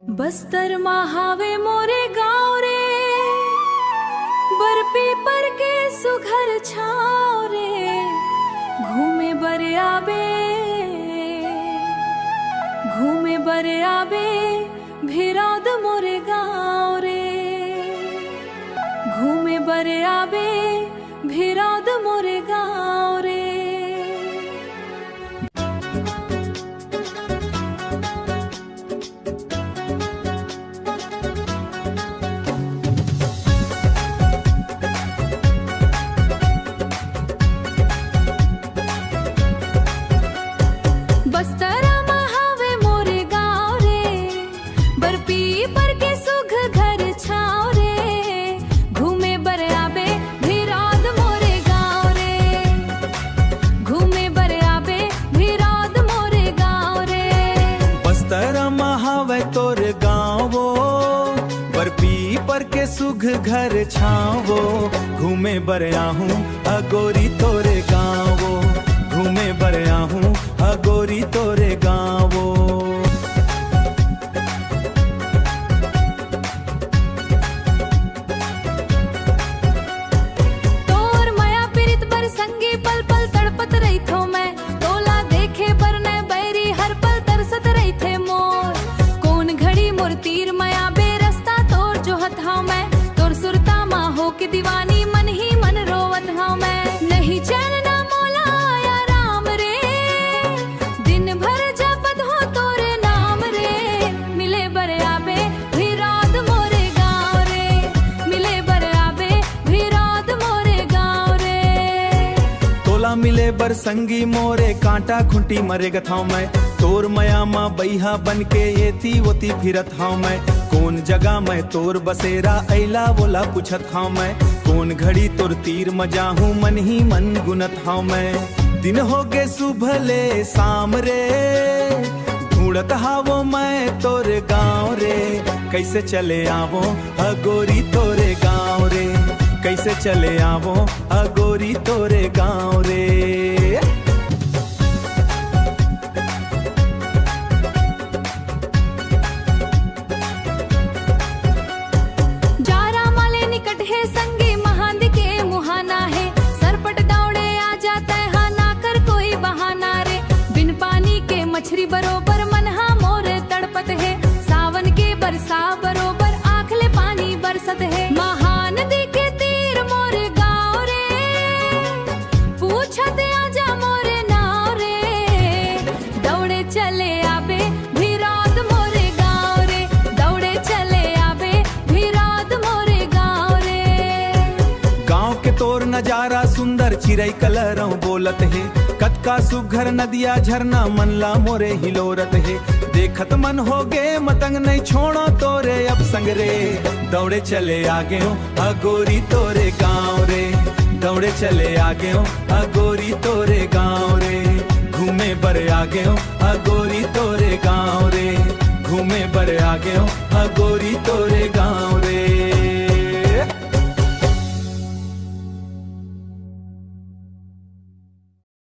बस्तर महावे मोरे गाँव रे, बरपी पर के सुघर छाव रे, घूमे बरे आबे भिरौद मोरे गाँव रे, घूमे बरे आबे भिरौद मोरे गाँव रे। बस्तर महावे मोरे गाँव रे, बरपी पर के सुघ घर छाव रे, घूमे बर आबे भिरौद मोरे गाँव रे, घूमे बर आबे भिरौद मोरे गाँव रे। बस्तर महावे तोरे गाँवो, बरपी पर के सुघ घर छावो, घूमे बर आहूं अगोरी तोरे गाँवो, घूमे बर आहूं अगोरी तोरे गाँवो। तोर माया पीरित बर संगी पल पल तड़पत रही थो मैं, तोला देखे पर न बैरी हर पल तरसत रही थे मोर। कौन घड़ी मोर तीर माया बेरस्ता तोर जोहत हां मैं, तोर सुरता माँ हो के दीवानी मन ही मन रोवत हां मैं। नहीं चैन ना मोला आया राम रे, दिन भर जपत हो तोरे नाम रे, मिले बर आबे भिरौद मोरे गाँव रे, मिले बर आबे भिरौद मोरे गाँव रे। तोला मिले बर संगी मोरे कांटा खुंटी मरेगत हां मैं, तोर मया माँ बैहा बन के येती वोती फिरत हां मैं। कौन जगह मैं तोर बसेरा ऐला बोला पूछत हां मैं, कौन घड़ी तोर तीर मजाहूं मन ही मन गुनत हां मैं। दिन हो गे सुबहले शाम रे, ढूंढत हावो मैं तोरे गाँव रे, कैसे चले आवो अगोरी तोरे गाँव रे, कैसे चले आवो अगोरी तोरे गाँव रे। जारा माले निकट है संगे महांद के मुहाना है, सरपट दौड़े आ जाता है हाँ ना कर कोई बहाना रे। बिन पानी के मछली बरोबर मन हा मोर तड़पत है, सावन के बरसा बरोबर आंखले पानी बरसत है। महान देखे तीर मोरे गाँव रे, पूछत आजा मोरे नाव रे, दौड़े चले आबे भिरौद मोरे गाँव रे, दौड़े चले आबे भिरौद मोरे गाँव रे। गाँव के तोर नजारा सुंदर चिरई कलरव बोलत है, कतका सुघर नदिया झरना मनला मोरे हिलोरत है। देखत मन हो गे मतंग नहीं छोड़ो तोरे अब संग रे, दौड़े चले आगे हो अगोरी तोरे गाँव रे, दौड़े चले आगे हो अगोरी तोरे गाँव रे, घूमे बर आगे हो अगोरी तोरे गाँव रे, घूमे बर आगे हो अगोरी तोरे गाँव।